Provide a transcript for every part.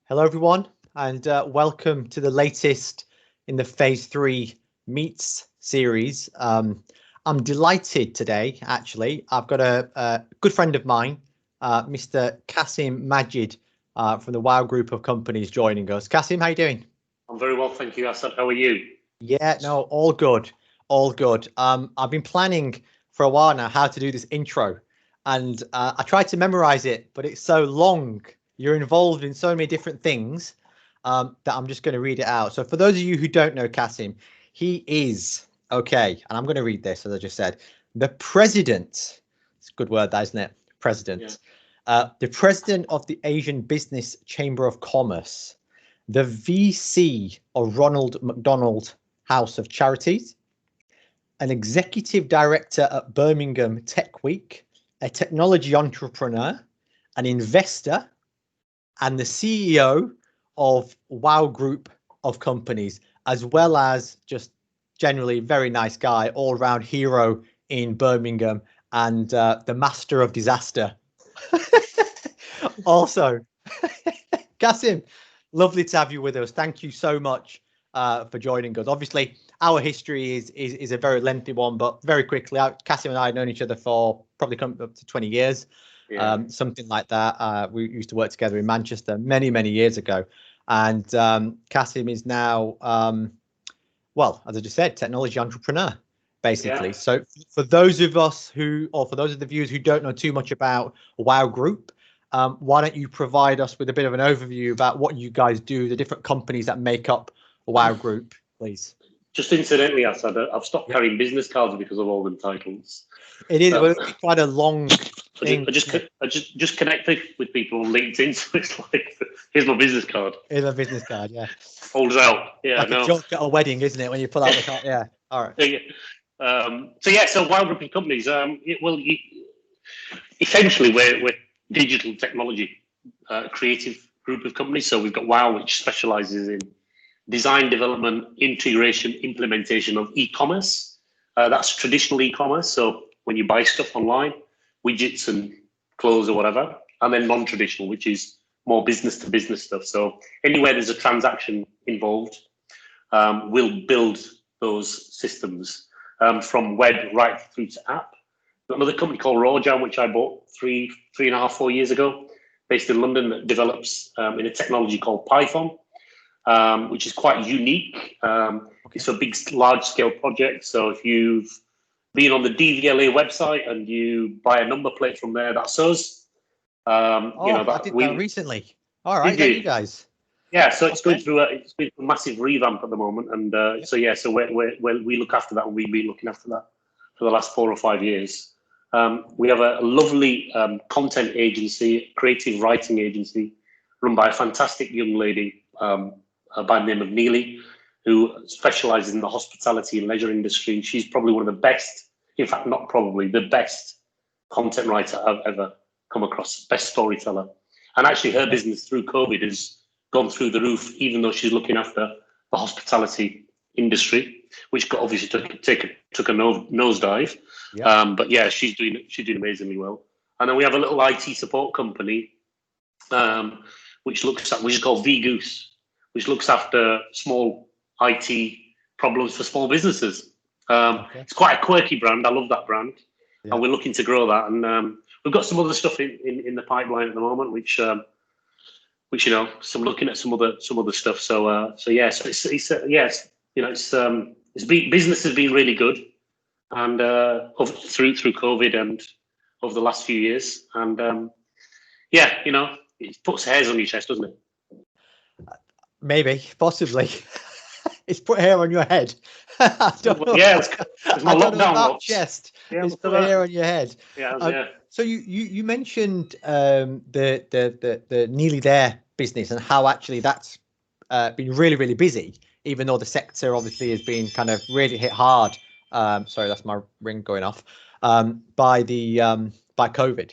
Hello, everyone, and welcome to the latest in the Phase 3 Meets series. I'm delighted today, actually. I've got a good friend of mine, Mr. Qasim Majid from the WOW Group of companies joining us. Qasim, how you doing? I'm very well, thank you, Asad. How are you? Yeah, no, all good, all good. I've been planning for a while now how to do this intro, and I tried to memorize it, but it's so long. You're involved in so many different things that I'm just going to read it out. So for those of you who don't know Qasim, he is, okay, and I'm going to read this, as I just said, the president. It's a good word, that, isn't it? President. Yeah. The president of the Asian Business Chamber of Commerce, the VC of Ronald McDonald House of Charities, an executive director at Birmingham Tech Week, a technology entrepreneur, an investor, and the CEO of WOW Group of companies, as well as just generally very nice guy, all round hero in Birmingham, and the master of disaster. Also, Qasim, lovely to have you with us. Thank you so much for joining us. Obviously, our history is a very lengthy one, but very quickly, Qasim and I have known each other for probably coming up to 20 years. Yeah. Something like that. We used to work together in Manchester many years ago, and Qasim is now, well, as I just said, technology entrepreneur, basically. Yeah. So for those of us who, or for those of the viewers who don't know too much about WOW Group, why don't you provide us with a bit of an overview about what you guys do, the different companies that make up WOW Group, please? Just incidentally, Asad, I've stopped carrying business cards because of all them titles. It is quite a long thing. I just connected with people on LinkedIn, so it's like, here's my business card. Here's my business card, yeah. Holds out, yeah. Like a joke at a wedding, isn't it? When you pull out the card, yeah. All right. So WOW Group of companies. Essentially, we're digital technology creative group of companies. So we've got WOW, which specialises in design, development, integration, implementation of e-commerce. That's traditional e-commerce. So when you buy stuff online, widgets and clothes or whatever, and then non-traditional, which is more business to business stuff. So anywhere there's a transaction involved, we'll build those systems from web right through to app. Got another company called Rawjam, which I bought 3.5, 4 years ago, based in London, that develops in a technology called Python. Which is quite unique. It's a big, large-scale project. So if you've been on the DVLA website and you buy a number plate from there, that's us. I did that recently. All right, thank you guys. Yeah, so it's going through a massive revamp at the moment, and so we look after that, and we've been looking after that for the last 4 or 5 years. We have a lovely content agency, creative writing agency, run by a fantastic young lady. By the name of Neely, who specialises in the hospitality and leisure industry. And she's probably one of the best, in fact, not probably, the best content writer I've ever come across, best storyteller. And actually her business through COVID has gone through the roof, even though she's looking after the hospitality industry, which obviously took a nosedive. Yeah. But yeah, she's doing amazingly well. And then we have a little IT support company, which is called VGoose, which looks after small IT problems for small businesses. It's quite a quirky brand. I love that brand, and we're looking to grow that. And we've got some other stuff in the pipeline at the moment, which so I'm looking at some other stuff. So business has been really good, and through COVID and over the last few years, and it puts hairs on your chest, doesn't it? Maybe, possibly. It's put hair on your head. I don't know. Yeah, it's my lockdown chest. Yeah, it's put hair on your head. Yeah. So you mentioned the Nearly There business and how actually that's been really busy, even though the sector obviously has been kind of really hit hard. Sorry, that's my ring going off. By COVID.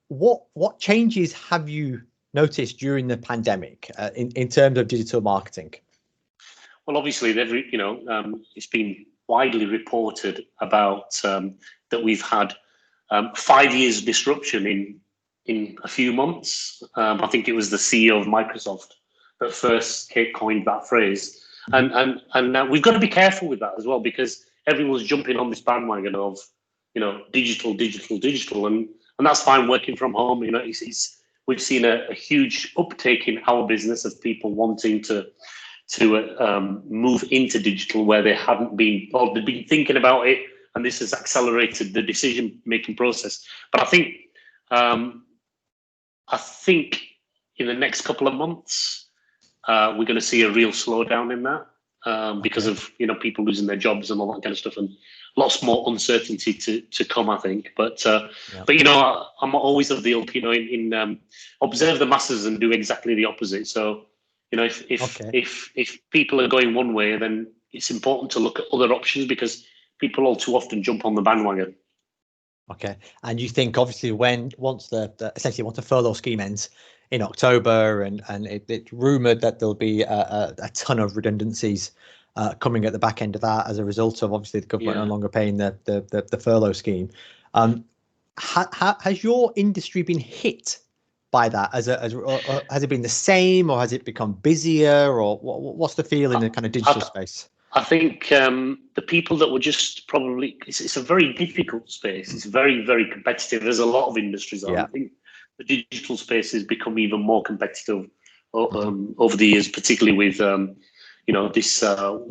What changes have you noticed during the pandemic in terms of digital marketing? Well, obviously, it's been widely reported about that we've had 5 years disruption in in a few months. I think it was the CEO of Microsoft that first coined that phrase. And we've got to be careful with that as well, because everyone's jumping on this bandwagon of, digital, and that's fine. Working from home, we've seen a huge uptake in our business of people wanting to move into digital where they hadn't been, or they'd been thinking about it, and this has accelerated the decision-making process. But I think in the next couple of months, we're going to see a real slowdown in that because of people losing their jobs and all that kind of stuff, and lots more uncertainty to come, I think. But I'm always of the opinion in observe the masses and do exactly the opposite. So if people are going one way, then it's important to look at other options, because people all too often jump on the bandwagon. Okay, and you think obviously once the furlough scheme ends in October, and it's rumoured that there'll be a ton of redundancies coming at the back end of that as a result of obviously the government no longer paying the furlough scheme. Has your industry been hit by that? Or has it been the same, or has it become busier, or what's the feel in the kind of digital space? I think the people that were just probably, it's a very difficult space. It's very, very competitive. There's a lot of industries on. I think the digital space has become even more competitive over the years, particularly with this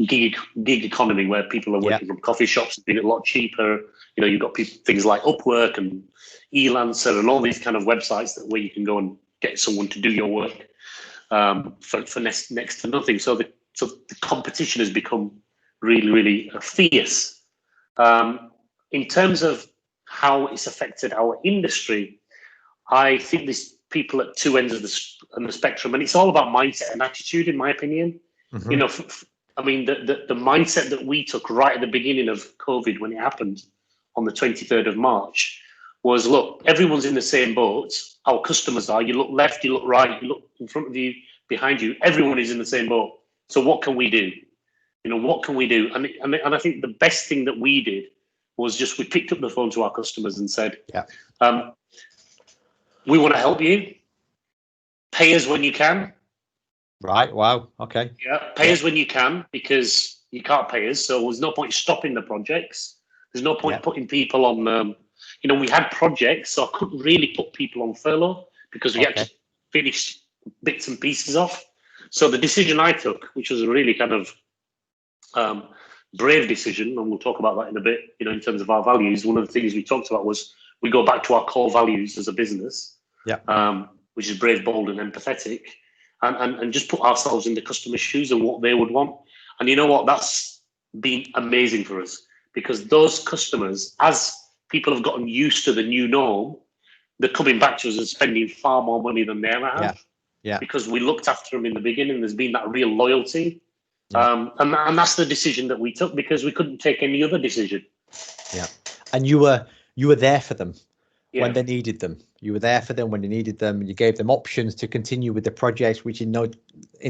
gig economy where people are working from coffee shops and being a lot cheaper. You've got things like Upwork and Elancer and all these kind of websites where you can go and get someone to do your work for next to nothing. So the competition has become really, really fierce. In terms of how it's affected our industry, I think there's people at two ends of the spectrum, and it's all about mindset and attitude, in my opinion. The mindset that we took right at the beginning of COVID, when it happened on the 23rd of March, was, look, everyone's in the same boat. Our customers are. You look left, you look right, you look in front of you, behind you. Everyone is in the same boat. So what can we do? What can we do? And I think the best thing that we did was just we picked up the phone to our customers and said, we want to help you. Pay us when you can. Right. Wow. Okay. Yeah. Pay us when you can, because you can't pay us. So there's no point stopping the projects. There's no point putting people on. We had projects, so I couldn't really put people on furlough because we had to finish bits and pieces off. So the decision I took, which was a really kind of brave decision, and we'll talk about that in a bit, in terms of our values, one of the things we talked about was we go back to our core values as a business, which is brave, bold, and empathetic, and just put ourselves in the customer's shoes and what they would want. And you know what? That's been amazing for us, because those customers, as people have gotten used to the new norm, they're coming back to us and spending far more money than they ever have. Because we looked after them in the beginning. There's been that real loyalty. And that's the decision that we took, because we couldn't take any other decision. And you were there for them when they needed them. You were there for them when they needed them. You gave them options to continue with the projects, which in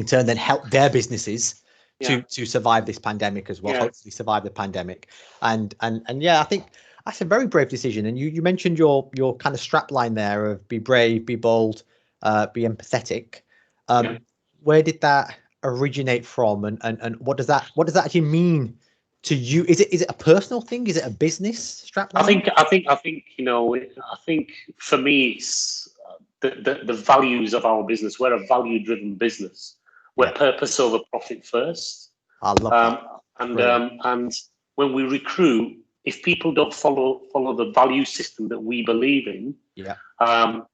turn then helped their businesses to survive this pandemic as well. Hopefully survive the pandemic. And I think that's a very brave decision. And you mentioned your kind of strap line there of be brave, be bold, be empathetic. Where did that originate from, and what does that actually mean to you? Is it a personal thing? Is it a business strapline? I think for me, it's the values of our business. We're a value-driven business. We're purpose over profit first. I love that. And when we recruit, if people don't follow the value system that we believe in,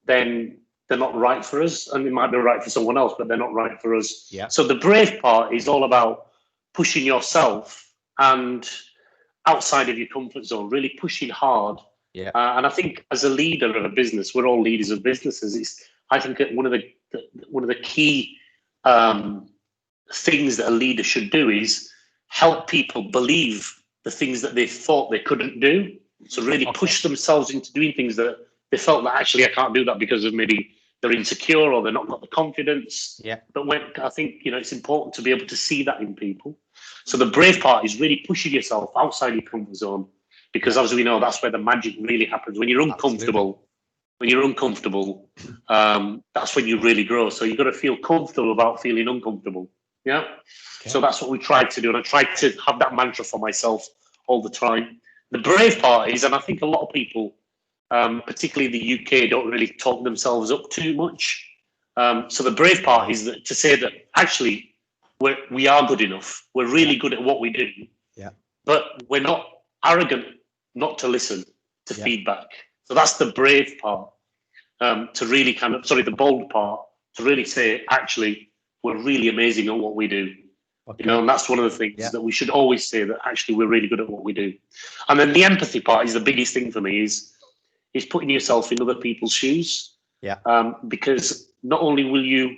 then they're not right for us, and it might be right for someone else, but they're not right for us. So the brave part is all about pushing yourself and outside of your comfort zone, really pushing hard. And I think as a leader of a business, we're all leaders of businesses. I think one of the key things that a leader should do is help people believe the things that they thought they couldn't do. So really push themselves into doing things that they felt that actually I can't do that because of maybe they're insecure or they're not got the confidence. But I think it's important to be able to see that in people. So the brave part is really pushing yourself outside your comfort zone, because as we know, that's where the magic really happens. When you're uncomfortable, when you're uncomfortable, that's when you really grow. So you've got to feel comfortable about feeling uncomfortable. Yeah. Okay. So that's what we tried to do. And I tried to have that mantra for myself all the time. The brave part is, and I think a lot of people, particularly in the UK, don't really talk themselves up too much. So the brave part is that, to say that actually we are good enough. We're really good at what we do. Yeah. But we're not arrogant not to listen to feedback. So that's the brave part, to really the bold part, to really say, actually, we're really amazing at what we do. Okay. You know, and that's one of the things that we should always say, that actually we're really good at what we do. And then the empathy part is the biggest thing for me, is putting yourself in other people's shoes. Yeah. Because not only will you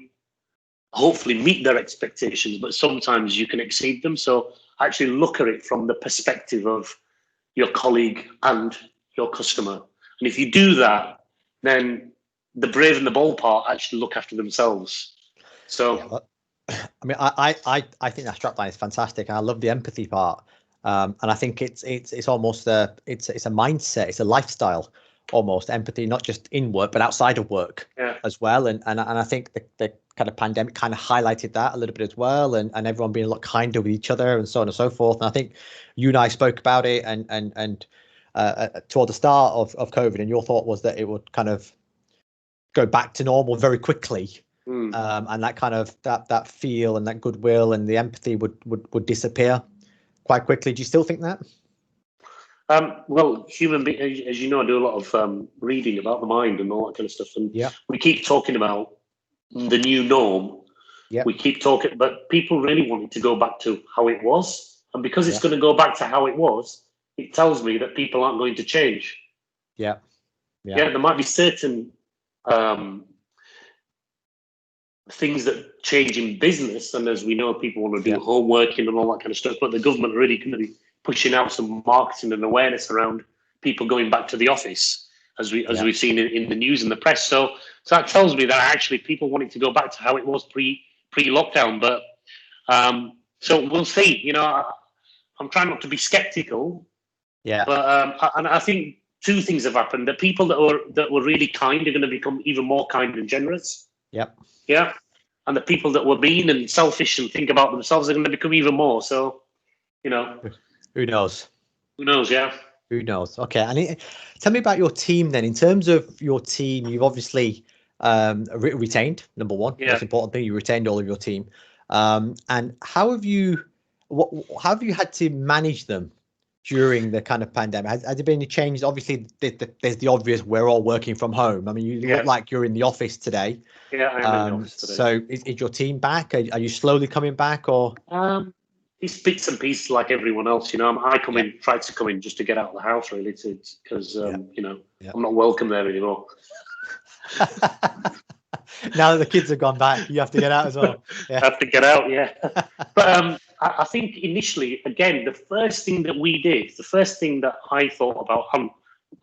hopefully meet their expectations, but sometimes you can exceed them. So actually look at it from the perspective of your colleague and your customer. And if you do that, then the brave and the bold part actually look after themselves. So, I mean, I think that strapline is fantastic, and I love the empathy part. And I think it's almost it's a mindset, it's a lifestyle, almost, empathy, not just in work but outside of work as well. And I think the kind of pandemic kind of highlighted that a little bit as well, and everyone being a lot kinder with each other and so on and so forth. And I think you and I spoke about it, and toward the start of COVID, and your thought was that it would kind of go back to normal very quickly. And that kind of that feel and that goodwill and the empathy would disappear quite quickly. Do you still think that? Well, human beings, as you know, I do a lot of reading about the mind and all that kind of stuff. And we keep talking about the new norm. Yeah. We keep talking, but people really want it to go back to how it was. And because it's going to go back to how it was, it tells me that people aren't going to change. Yeah. There might be certain things that change in business, and as we know, people want to do homework and all that kind of stuff, but the government are really going to be pushing out some marketing and awareness around people going back to the office, as we've seen in the news and the press. So that tells me that actually people wanting to go back to how it was pre-lockdown. But so we'll see. You know, I'm trying not to be skeptical. Yeah. But and I think two things have happened. The people that were really kind are going to become even more kind and generous. Yep. Yeah. And the people that were mean and selfish and think about themselves are going to become even more. So, you know. Who knows? Who knows? Yeah. Who knows? Okay. And tell me about your team then. In terms of your team, you've obviously retained, number one. Yeah. Most important thing, you retained all of your team. And how have you had to manage them during the kind of pandemic? Has there been any changes? Obviously, there's the obvious, we're all working from home. I mean, you look like you're in the office today. Yeah, I am in the office today. So is your team back? Are you slowly coming back, or? It's bits and pieces like everyone else. You know, I try to come in just to get out of the house, really, because you know, I'm not welcome there anymore. Now that the kids have gone back, you have to get out as well. Yeah. I have to get out, yeah. But I think initially, again, the first thing that I thought about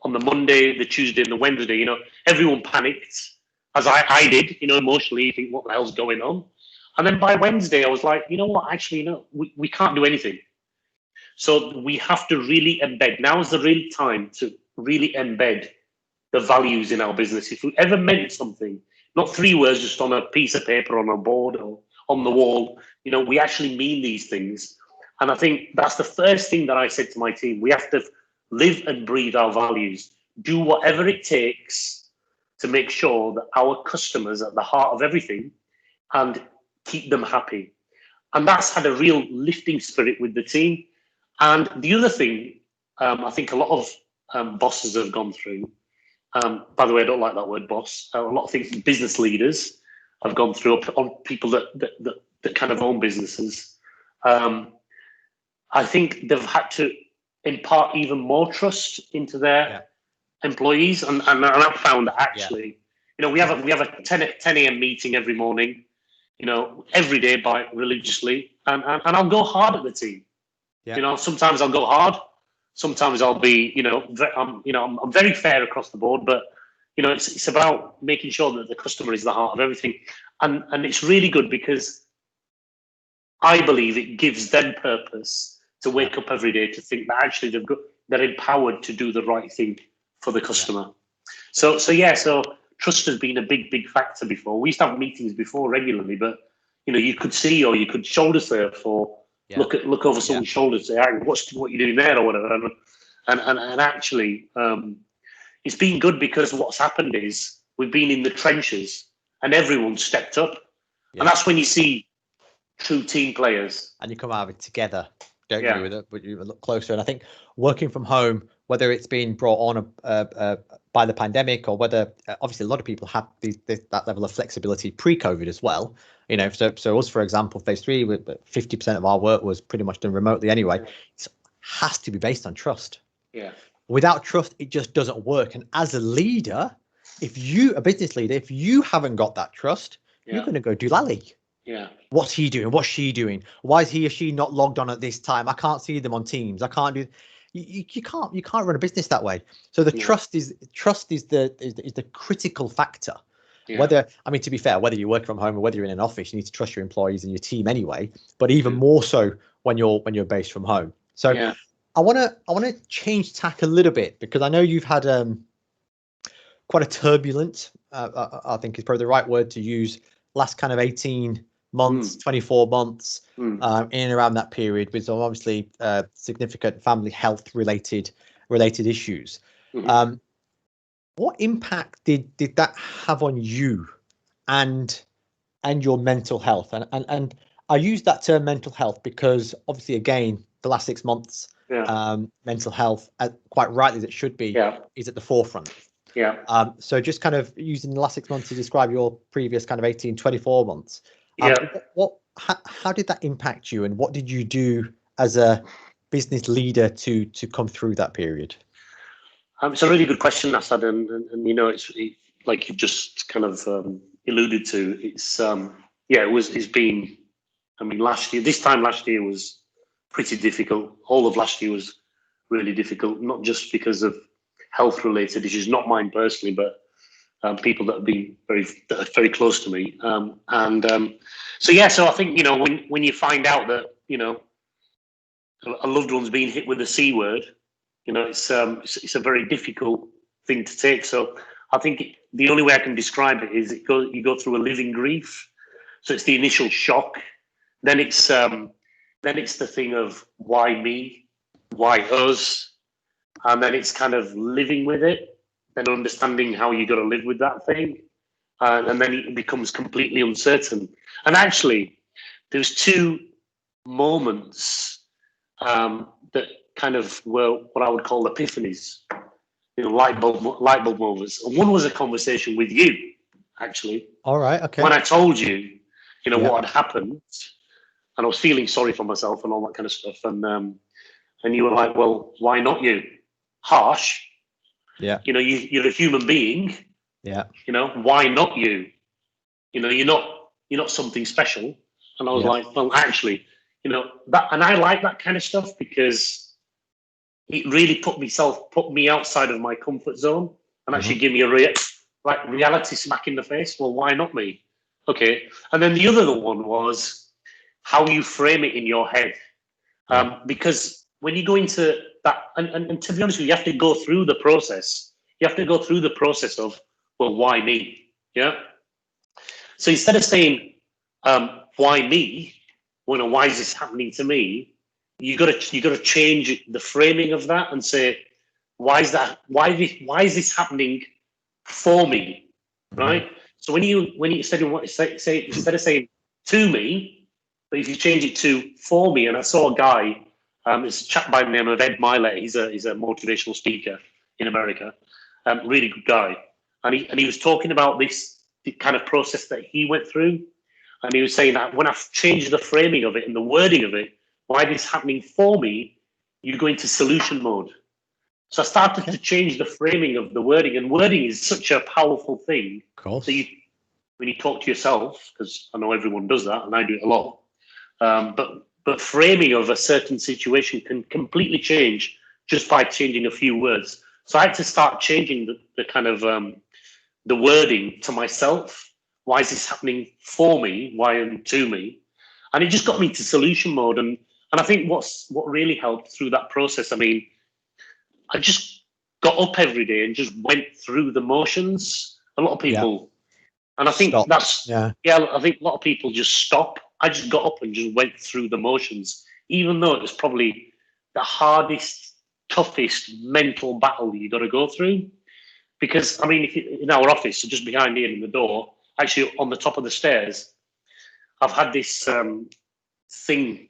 on the Monday, the Tuesday, and the Wednesday, you know, everyone panicked, as I did, you know, emotionally. You think, what the hell's going on? And then by Wednesday, I was like, you know what? Actually, no, we can't do anything. So we have to really embed. Now is the real time to really embed the values in our business. If we ever meant something, not 3 words just on a piece of paper, on a board, or on the wall, you know, we actually mean these things. And I think that's the first thing that I said to my team. We have to live and breathe our values, do whatever it takes to make sure that our customers are at the heart of everything and keep them happy. And that's had a real lifting spirit with the team. And the other thing, I think a lot of bosses have gone through, by the way, I don't like that word boss. A lot of things, business leaders have gone through, on people that kind of own businesses. I think they've had to impart even more trust into their employees. And I've found that actually, you know, we have a 10 a.m. meeting every morning, you know, every day religiously. And I'll go hard at the team. Yeah. You know, sometimes I'll go hard. Sometimes I'll be, I'm very fair across the board, but, you know, it's about making sure that the customer is the heart of everything. And it's really good because I believe it gives them purpose to wake up every day to think that actually they're empowered to do the right thing for the customer. So trust has been a big factor before. We used to have meetings before regularly, but you could see or you could shoulder surf or look over someone's shoulder and say, "Hey, what you doing there?" or whatever. And actually, it's been good because what's happened is we've been in the trenches and everyone stepped up, and that's when you see true team players. And you come out of it together, don't you? But you look closer. And I think working from home, whether it's been brought on by the pandemic or whether obviously a lot of people had that level of flexibility pre-COVID as well. So us, for example, phase 3, 50% of our work was pretty much done remotely anyway. It has to be based on trust. Yeah. Without trust, it just doesn't work. And as a leader, a business leader, if you haven't got that trust, you're going to go doolally. Yeah. What's he doing? What's she doing? Why is he or she not logged on at this time? I can't see them on Teams. I can't do. You can't run a business that way. So the trust is the critical factor. Yeah. To be fair, whether you work from home or whether you're in an office, you need to trust your employees and your team anyway. But even more so when you're based from home. So I want to change tack a little bit because I know you've had quite a turbulent, I think is probably the right word to use, last kind of 18 months, 24 months, in and around that period with some obviously significant family health related issues. What impact did that have on you and your mental health? And I use that term mental health because obviously, again, the last 6 months, mental health, quite rightly as it should be, is at the forefront. So just kind of using the last 6 months to describe your previous kind of 18, 24 months. How did that impact you, and what did you do as a business leader to come through that period? It's a really good question, Asad, and it's like you just kind of alluded to. It's it's been. I mean, this time last year was pretty difficult. All of last year was really difficult, not just because of health-related issues, not mine personally, but people that have been very close to me. So I think when you find out that a loved one's being hit with the C word, it's a very difficult thing to take. So I think the only way I can describe it is you go through a living grief. So it's the initial shock, then it's the thing of why me, why us, and then it's kind of living with it, then understanding how you got to live with that thing, and then it becomes completely uncertain. And actually, there's 2 moments that kind of were what I would call epiphanies, light bulb moments. And one was a conversation with you, actually. All right, okay. When I told you, what had happened, and I was feeling sorry for myself and all that kind of stuff, and you were like, "Well, why not you?" Harsh. Yeah. You're a human being. Yeah. Why not you? You're not something special. And I was like, well, actually, that, and I like that kind of stuff because it really put me outside of my comfort zone and actually give me a reality smack in the face. Well, why not me? Okay. And then the other one was how you frame it in your head. Because when you go into that, and to be honest with you, you have to go through the process. You have to go through the process of, well, why me? Yeah. So instead of saying, why me? Why is this happening to me? You got to change the framing of that and say, why is that? Why is this happening for me? Right. So when you instead of saying to me, but if you change it to for me, and I saw a guy, it's a chap by the name of Ed Milet. He's a motivational speaker in America, really good guy, and he was talking about the kind of process that he went through, and he was saying that when I've changed the framing of it and the wording of it, why this is happening for me, you go into solution mode. So I started to change the framing of the wording, and wording is such a powerful thing. Of course. So when you talk to yourself, because I know everyone does that, and I do it a lot, but framing of a certain situation can completely change just by changing a few words. So I had to start changing the kind of the wording to myself. Why is this happening for me? Why and to me? And it just got me to solution mode. And I think what really helped through that process, I mean, I just got up every day and just went through the motions. A lot of people, and I think Stop. that's I think a lot of people just stop. I just got up and just went through the motions, even though it was probably the hardest, toughest mental battle you got to go through. Because I mean, if you, in our office, so just behind here in the door, actually on the top of the stairs, I've had this thing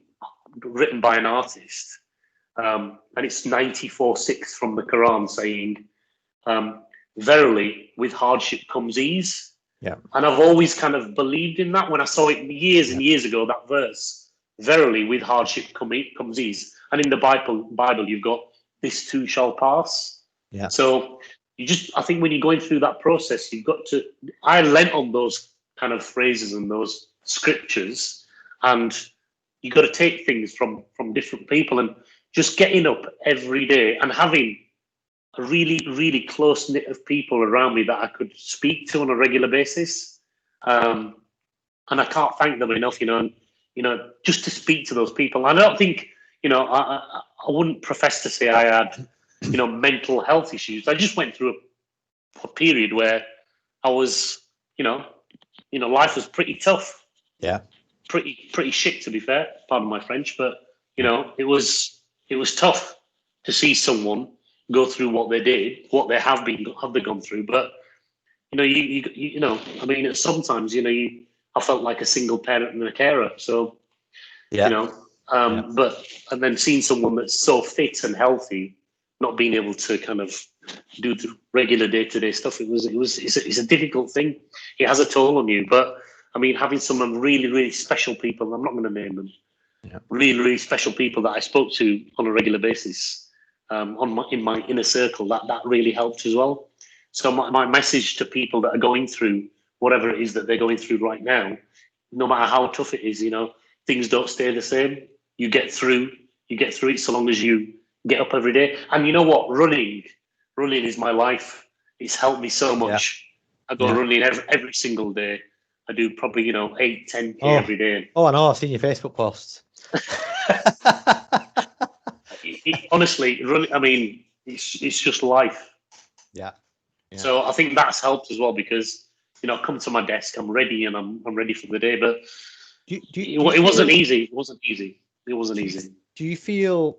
written by an artist, and it's 94:6 from the Quran saying, "Verily, with hardship comes ease." Yeah. And I've always kind of believed in that when I saw it years and years ago. That verse, "Verily, with hardship comes ease," and in the Bible, you've got "This too shall pass." Yeah. So I think when you're going through that process, you've got to. I lent on those kind of phrases and those scriptures, and you got to take things from different people, and just getting up every day and having a really, really close knit of people around me that I could speak to on a regular basis, and I can't thank them enough. Just to speak to those people. I don't think I wouldn't profess to say I had mental health issues. I just went through a period where I was life was pretty tough. Yeah. Pretty shit, to be fair. Pardon my French, but it was tough to see someone go through what they did, what they have they gone through. But I mean, sometimes I felt like a single parent and a carer. So but and then seeing someone that's so fit and healthy, not being able to kind of do the regular day-to-day stuff, it's a difficult thing. It has a toll on you. But I mean, having someone really, really special people, I'm not going to name them, really, really special people that I spoke to on a regular basis, in my inner circle, that really helped as well. So my message to people that are going through whatever it is that they're going through right now, no matter how tough it is, things don't stay the same. You get through it so long as you get up every day. And you know what? Running is my life. It's helped me so much. I go running every single day. I do probably 8-10K every day. Oh, I know. I've seen your Facebook posts. Honestly, I mean, it's just life. Yeah. So I think that's helped as well, because I come to my desk, I'm ready, and I'm ready for the day. But it wasn't easy. It wasn't easy. Do you feel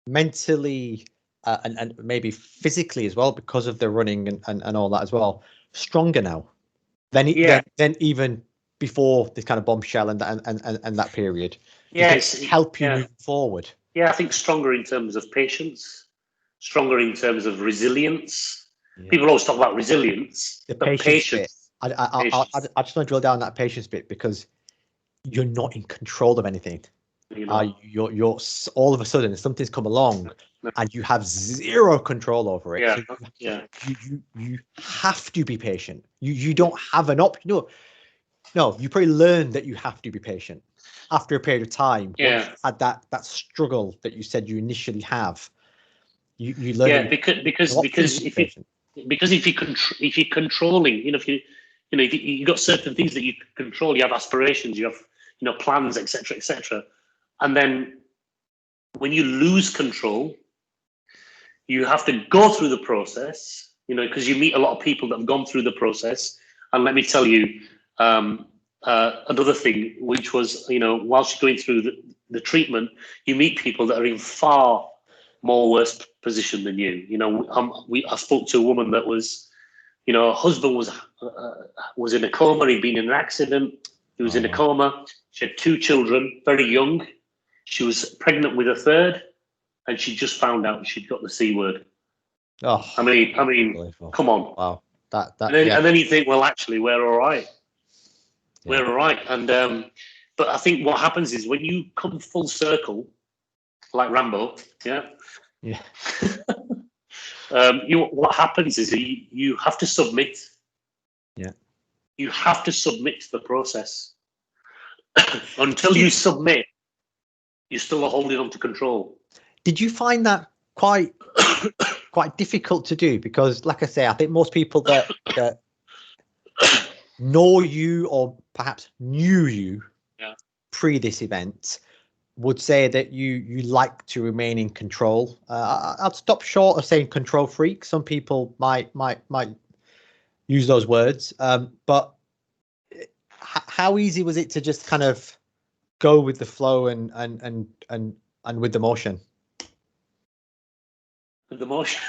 mentally and maybe physically as well, because of the running and all that as well, stronger now than even before this kind of bombshell and that period? Yes, help you move forward. Yeah, I think stronger in terms of patience, stronger in terms of resilience. Yeah. People always talk about resilience. The patience bit. I just want to drill down that patience bit, because you're not in control of anything. You're all of a sudden something's come along and you have zero control over it. Yeah. So you have to be patient. You don't have an option. No, you probably learned that you have to be patient after a period of time. Yeah. Once you had that struggle that you said you initially have. You learn. Yeah, because if you're controlling, if you got certain things that you control, you have aspirations, you have plans, etc., and then when you lose control, you have to go through the process, because you meet a lot of people that have gone through the process. And let me tell you, another thing, which was, whilst you're going through the treatment, you meet people that are in far more worse position than you. I spoke to a woman that was, her husband was in a coma. He'd been in an accident. He was in a coma. She had 2 children, very young. She was pregnant with a 3rd, and she just found out she'd got the C word. Oh, I mean, come on. Wow. And then you think, well, actually, we're all right. Yeah. We're all right. And but I think what happens is when you come full circle, like Rambo, yeah. What happens is you have to submit. Yeah. You have to submit to the process. Until you submit, you're still holding on to control. Did you find that quite difficult to do? Because, like I say, I think most people that know you or perhaps knew you pre this event would say that you like to remain in control. I'd stop short of saying control freak. Some people might use those words, but how easy was it to just kind of go with the flow and with the motion? With the motion.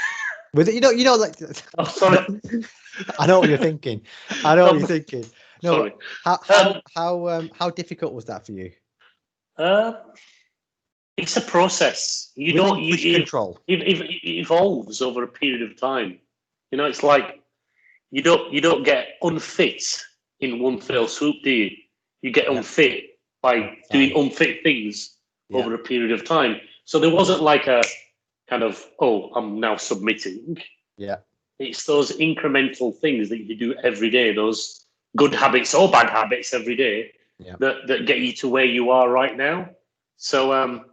With it, like. Oh, sorry. I know what you're thinking. I know what you're thinking. No, sorry. How difficult was that for you? It's a process. You control. It evolves over a period of time. It's like you don't get unfit in one fell swoop, do you? You get unfit by doing unfit things over a period of time. So there wasn't like a kind of, oh, I'm now submitting. Yeah. It's those incremental things that you do every day, those good habits or bad habits every day that get you to where you are right now. So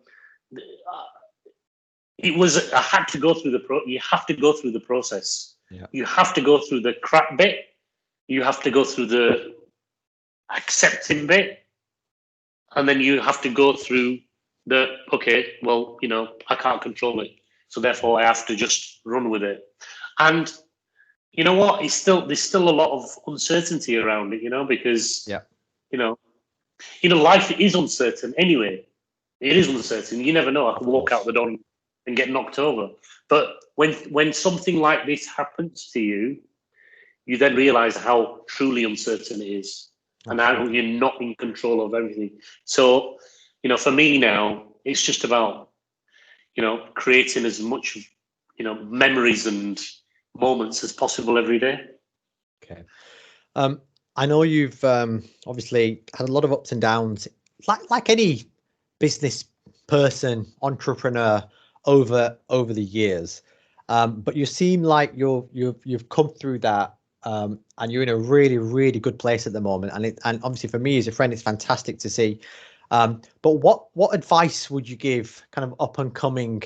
it was, I had to go through you have to go through the process. Yeah. You have to go through the crap bit. You have to go through the accepting bit. And then you have to go through the, okay, well, I can't control it. So therefore I have to just run with it. And you know what? There's still a lot of uncertainty around it, because life is uncertain anyway. It is uncertain. You never know. I can walk out the door and get knocked over. But when something like this happens to you, you then realize how truly uncertain it is. And how you're not in control of everything. So, for me now, it's just about, creating as much, memories and moments as possible every day. Okay. I know you've obviously had a lot of ups and downs, like any business person, entrepreneur over the years. But you seem like you've come through that. And you're in a really, really good place at the moment. And obviously for me as a friend, it's fantastic to see. But what advice would you give kind of up and coming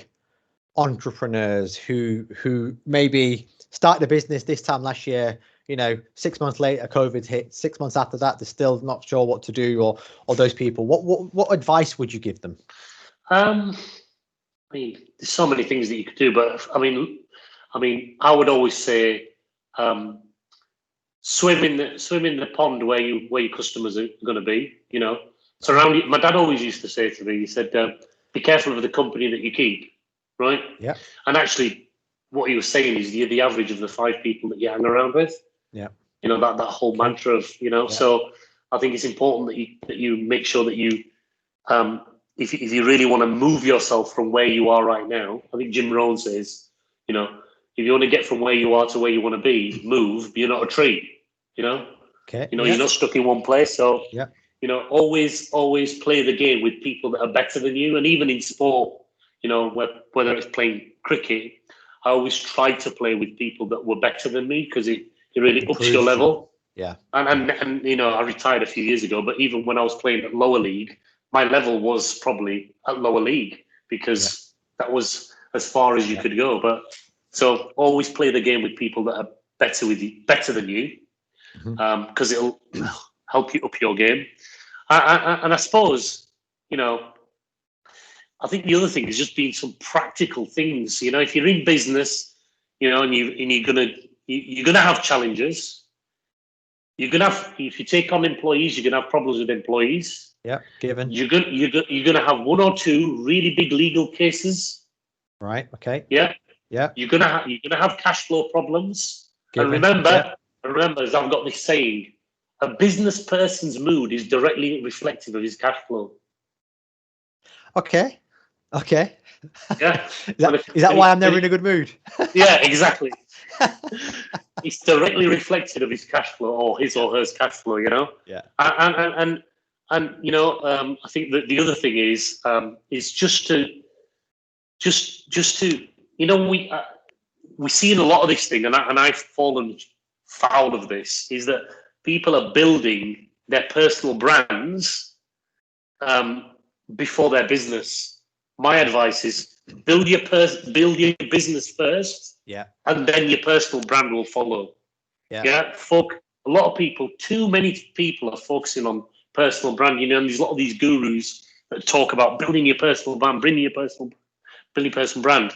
entrepreneurs who maybe started a business this time last year, 6 months later, COVID hit, 6 months after that, they're still not sure what to do, or those people, what advice would you give them? I mean, there's so many things that you could do, but I mean, I would always say, swim in the pond where your customers are going to be. Surround you. My dad always used to say to me, he said, "Be careful of the company that you keep." Right. Yeah. And actually, what he was saying is you're the average of the 5 people that you hang around with. Yeah. That whole mantra of So I think it's important that you make sure that you, if you really want to move yourself from where you are right now, I think Jim Rohn says, if you want to get from where you are to where you want to be, move. You're not a tree. Okay. You're not stuck in one place. So, yeah. Always play the game with people that are better than you. And even in sport, whether it's playing cricket, I always try to play with people that were better than me because it really ups your level. Yeah. And I retired a few years ago, but even when I was playing at lower league, my level was probably at lower league because that was as far as you could go. But so always play the game with people that are better than you. Because it'll help you up your game. And I suppose, I think the other thing is just being some practical things. If you're in business, and you're gonna have challenges. If you take on employees, you're gonna have problems with employees. Yeah, given. You're gonna have 1 or 2 really big legal cases. Right. Okay. Yeah. Yeah. You're gonna have cash flow problems. Given. And remember, as I've got this saying, a business person's mood is directly reflective of his cash flow. Okay. Yeah. Is that why I'm never in a good mood? Yeah, exactly. It's directly reflected of his cash flow or his or her cash flow, Yeah. And I think that the other thing is just to we see in a lot of this thing, and I've fallen foul of this, is that people are building their personal brands before their business. My advice is build your business first, and then your personal brand will follow. A lot of people, too many people are focusing on personal branding, and there's a lot of these gurus that talk about building your personal brand, building your personal brand,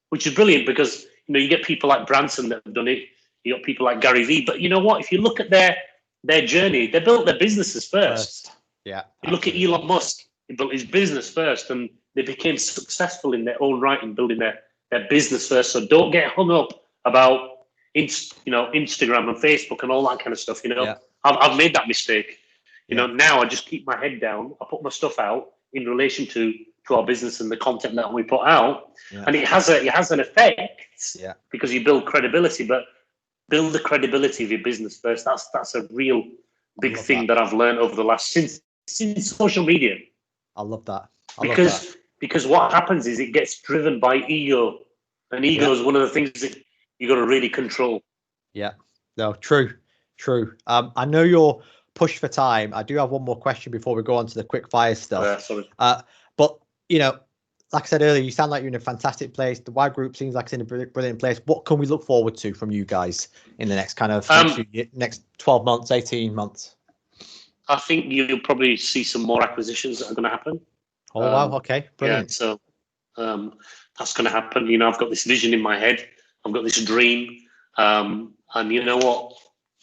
which is brilliant because you get people like Branson that have done it. You got people like Gary Vee, but you know what? If you look at their journey, they built their businesses first. Yeah. You look at Elon Musk; he built his business first, and they became successful in their own right in building their business first. So don't get hung up about Instagram and Facebook and all that kind of stuff. Yeah. I've made that mistake. Yeah. Now I just keep my head down. I put my stuff out in relation to our business and the content that we put out, and it has an effect. Yeah. Because you build credibility, but build the credibility of your business first. That's a real big thing that I've learned over the last since social media. I love that. Because what happens is it gets driven by ego, and ego is one of the things that you got to really control. Yeah. No, true. I know you're pushed for time. I do have one more question before we go on to the quick fire stuff. Sorry. But like I said earlier, you sound like you're in a fantastic place. The Y Group seems like it's in a brilliant place. What can we look forward to from you guys in the next next 12 months, 18 months? I think you'll probably see some more acquisitions that are going to happen. Oh, wow. Okay. Brilliant. Yeah, so that's going to happen. I've got this vision in my head. I've got this dream. And you know what?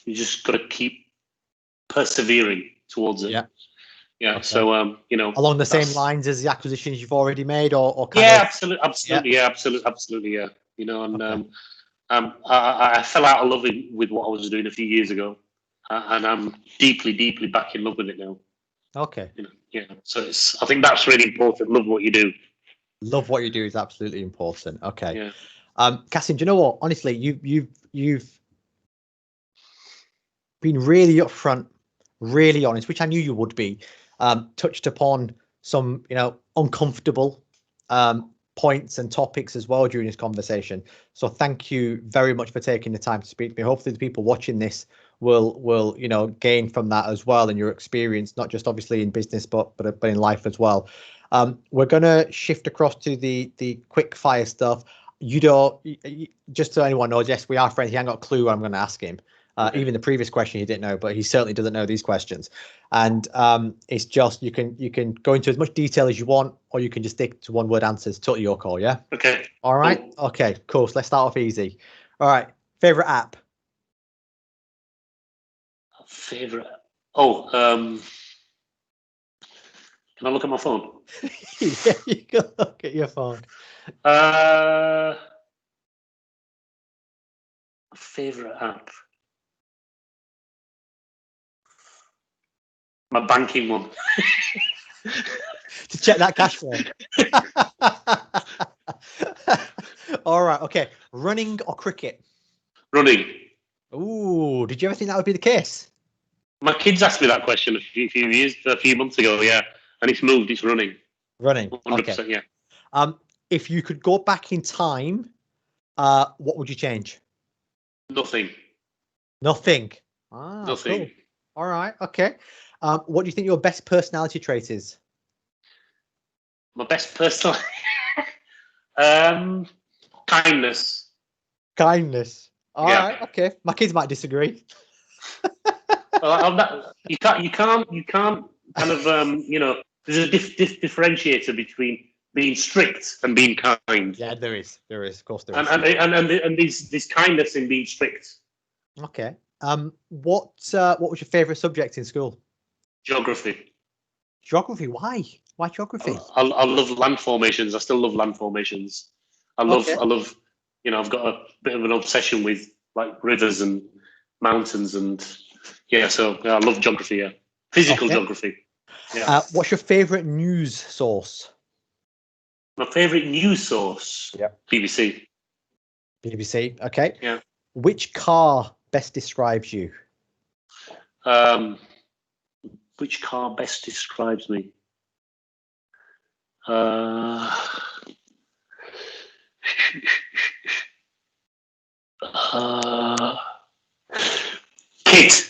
You just got to keep persevering towards it. Yeah. Yeah. Okay. So, along the same lines as the acquisitions you've already made or absolutely. Yeah. Absolutely. Yeah. And I fell out of love with what I was doing a few years ago. And I'm deeply, deeply back in love with it now. Okay. Yeah. So I think that's really important. Love what you do. Love what you do is absolutely important. Okay. Yeah. Qasim, do you know what? Honestly, you've been really upfront, really honest, which I knew you would be. Touched upon some, uncomfortable points and topics as well during this conversation. So thank you very much for taking the time to speak to me. Hopefully the people watching this will gain from that as well, and your experience, not just obviously in business, but in life as well. We're gonna shift across to the quick fire stuff. Just so anyone knows, yes, we are friends. He ain't got a clue what I'm going to ask him. Okay. Even the previous question he didn't know, but he certainly doesn't know these questions. And it's just you can go into as much detail as you want, or you can just stick to one-word answers. Totally your call, yeah. Okay. All right. Cool. Okay. Cool. So let's start off easy. All right. Favorite app. Favorite. Oh, can I look at my phone? Yeah, you can look at your phone. Favorite app. My banking one. To check that cash flow. All right. Okay. Running or cricket? Running. Ooh, did you ever think that would be the case? My kids asked me that question a few months ago, yeah, and it's moved. It's running. Running. 100%, okay. Yeah. If you could go back in time, what would you change? Nothing. Nothing. Nothing. Cool. All right. Okay. What do you think your best personality trait is? My best personality, kindness. Kindness. All right. Okay. My kids might disagree. You can't kind of there's a differentiator between being strict and being kind. Yeah, there is. Of course, there is. And this kindness in being strict. Okay. What was your favorite subject in school? Geography. Geography. Why geography? I love land formations. I still love land formations. I love I've got a bit of an obsession with like rivers and mountains and so I love geography. Yeah, physical geography. Yeah. What's your favorite news source? My favorite news source. Yeah. BBC. Okay. Yeah. Which car best describes you? Which car best describes me? Kit.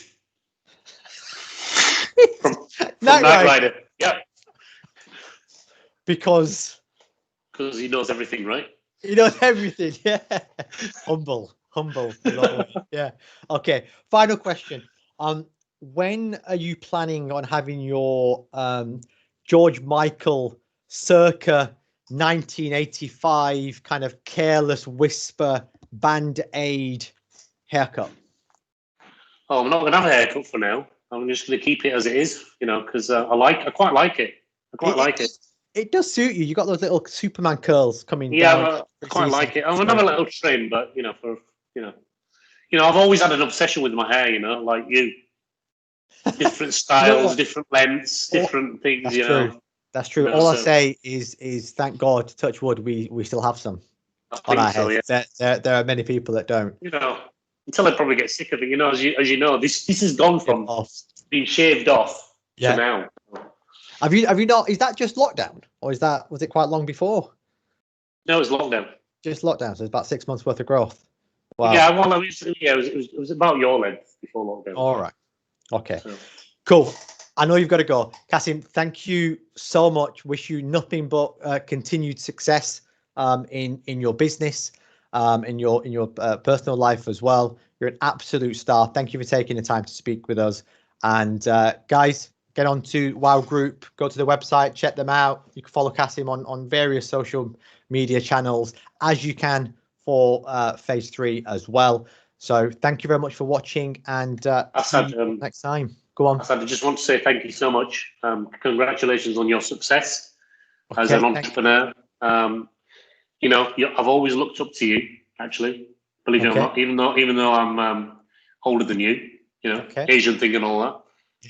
from Knight Rider. Yeah. Because he knows everything, right? He knows everything. Yeah. Humble. Yeah. Okay. Final question. When are you planning on having your George Michael circa 1985 kind of careless whisper Band-Aid haircut? Oh, I'm not going to have a haircut for now. I'm just going to keep it as it is, you know, because I quite like it. I quite like it. It does suit you. You got those little Superman curls coming Yeah, down. I quite like it. I'm going to have a little trim, but you know, I've always had an obsession with my hair. You know, like you, different styles, different lengths, different things. That's you true. know, That's true. All I say is thank God, touch wood, we still have some on our heads. Yeah. There are many people that don't. You know, until I probably get sick of it. You know, as you know, this has gone from being shaved off to now. Have you not? Is that just lockdown, or was it quite long before? No, it was lockdown. Just lockdown. So it's about 6 months worth of growth. Wow. Yeah, well, it was about your length before lockdown. All right. Okay. So. Cool. I know you've got to go, Qasim. Thank you so much. Wish you nothing but continued success in your business, in your personal life as well. You're an absolute star. Thank you for taking the time to speak with us. And guys, get on to Wow Group. Go to the website, check them out. You can follow Qasim on various social media channels, as you can for phase 3 as well. So thank you very much for watching, and see you next time. Go on. I just want to say thank you so much. Congratulations on your success as an entrepreneur. You know, I've always looked up to you, actually, believe it or not, even though I'm older than you, you know, Asian thing and all that.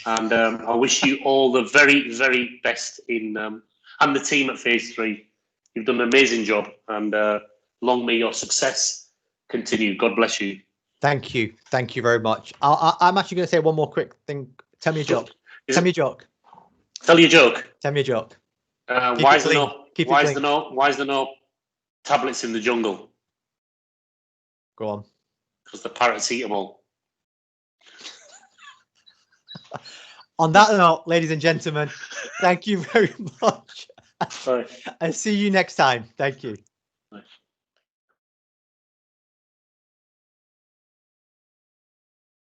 And I wish you all the very, very best and the team at phase 3. You've done an amazing job, and long may your success continue. God bless you. Thank you. Thank you very much. I'm actually going to say one more quick thing. Tell me a joke. Tell me a joke. Tell you a joke. Tell me a joke. Why is there no tablets in the jungle? Go on. Because the parrots eat them all. On that note, ladies and gentlemen, thank you very much. Sorry. And see you next time. Thank you.